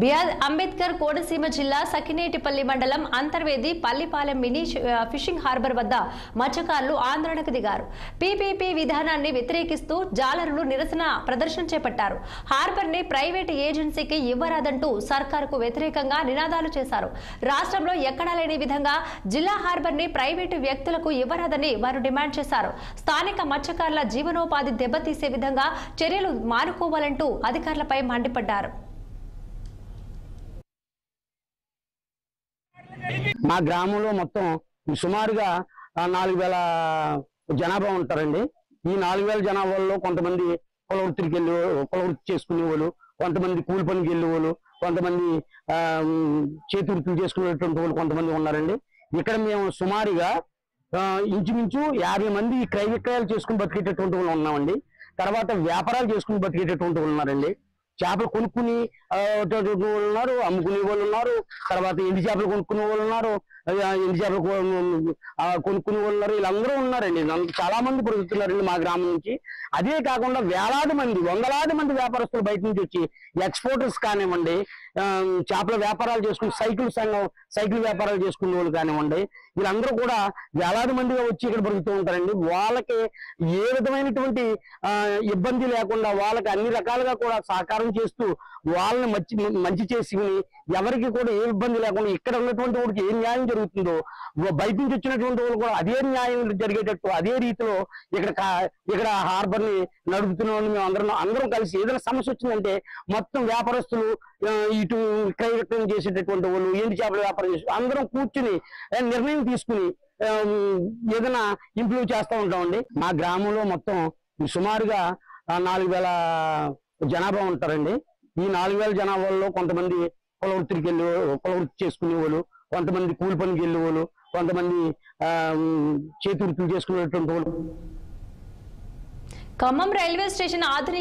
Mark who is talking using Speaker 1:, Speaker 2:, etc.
Speaker 1: BR Ambedkar Konaseema జిల్లా సకినేటిపల్లి మండలం Antarvedi Pallipalem mini fishing harbour వద్ద మత్స్యకారులు ఆందోళనకు దిగారు. పీపీపీ విధానాన్ని వ్యతిరేకిస్తూ జాలరులు నిరసన ప్రదర్శన చేపట్టారు. హార్బర్ ని ప్రైవేటు ఏజెన్సీకి ఇవ్వరాదంటూ సర్కారుకు వ్యతిరేకంగా నినాదాలు చేశారు. రాష్ట్రంలో ఎక్కడా లేని విధంగా జిల్లా హార్బర్ ని ప్రైవేటు వ్యక్తులకు ఇవ్వరాదని వారు డిమాండ్ చేశారు. స్థానిక మత్స్యకారుల జీవనోపాధి దెబ్బతీసే విధంగా చర్యలు మానుకోవాలంటూ అధికారులపై మండిపడ్డారు.
Speaker 2: మా గ్రామంలో మొత్తం సుమారుగా 4000 జనాభా ఉంటారండి. ఈ 4000 జనాభాలో కొంతమంది కుల వృత్తి చేసుకునే వాళ్ళు, కొంతమంది కూలి పనికి వెళ్ళే వాళ్ళు, కొంతమంది చేతి వృత్తులు చేసుకునేటువంటి వాళ్ళు కొంతమంది ఉన్నారండి. ఇక్కడ మేము సుమారుగా ఇంచుమించు 50 మంది క్రయ విక్రయాలు చేసుకుని బతికేటటువంటి వాళ్ళు ఉన్నామండి. తర్వాత వ్యాపారాలు చేసుకుని బతికేటటువంటి వాళ్ళు ఉన్నారండి. చేపలు కొనుక్కుని ఉన్నారు, అమ్ముకునే వాళ్ళు ఉన్నారు. తర్వాత ఎండి చేపలు కొనుక్కునే వాళ్ళు ఉన్నారు, ఎండి చేపలు కొనుక్కునే వాళ్ళు ఉన్నారు. వీళ్ళందరూ ఉన్నారండి. చాలా మంది పొరుగుతున్నారండి మా గ్రామం నుంచి. అదే కాకుండా వేలాది మంది, వందలాది మంది వ్యాపారస్తులు బయట నుంచి వచ్చి ఎక్స్పోర్టర్స్ కానివ్వండి, చేపల వ్యాపారాలు చేసుకుని సైకిల్ వ్యాపారాలు చేసుకునే వాళ్ళు కానివ్వండి, వీళ్ళందరూ కూడా వేలాది మందిగా వచ్చి ఇక్కడ బ్రతుకుతూ ఉంటారండి. వాళ్ళకి ఏ విధమైనటువంటి ఇబ్బంది లేకుండా వాళ్ళకి అన్ని రకాలుగా కూడా సహకారం చేస్తూ వాళ్ళని మంచి చేసుకుని ఎవరికి కూడా ఏ ఇబ్బంది లేకుండా ఇక్కడ ఉన్నటువంటి వాడికి ఏ న్యాయం జరుగుతుందో బయట నుంచి వచ్చినటువంటి వాళ్ళు కూడా అదే న్యాయం జరిగేటట్టు అదే రీతిలో ఇక్కడ హార్బర్ ని నడుపుతున్న వాళ్ళు మేము అందరం కలిసి ఏదైనా సమస్య వచ్చిందంటే మొత్తం వ్యాపారస్తులు ఇటు క్రయ విక్రయం చేసేటటువంటి వాళ్ళు, ఎండి చేపల వ్యాపారం చేసి అందరం కూర్చుని నిర్ణయం తీసుకుని ఏదైనా ఇంప్రూవ్ చేస్తూ ఉంటామండి. మా గ్రామంలో మొత్తం సుమారుగా 4000 జనాభా ఉంటారండి. ఈ 4000 జనాభాలో కొంతమంది కుల వృత్తి చేసుకునే వాళ్ళు, కొంతమంది కూలి పనికి వెళ్ళే వాళ్ళు, కొంతమంది చేతి వృత్తులు చేసుకునేటువంటి వాళ్ళు.
Speaker 1: ఖమ్మం రైల్వే స్టేషన్ ఆధునిక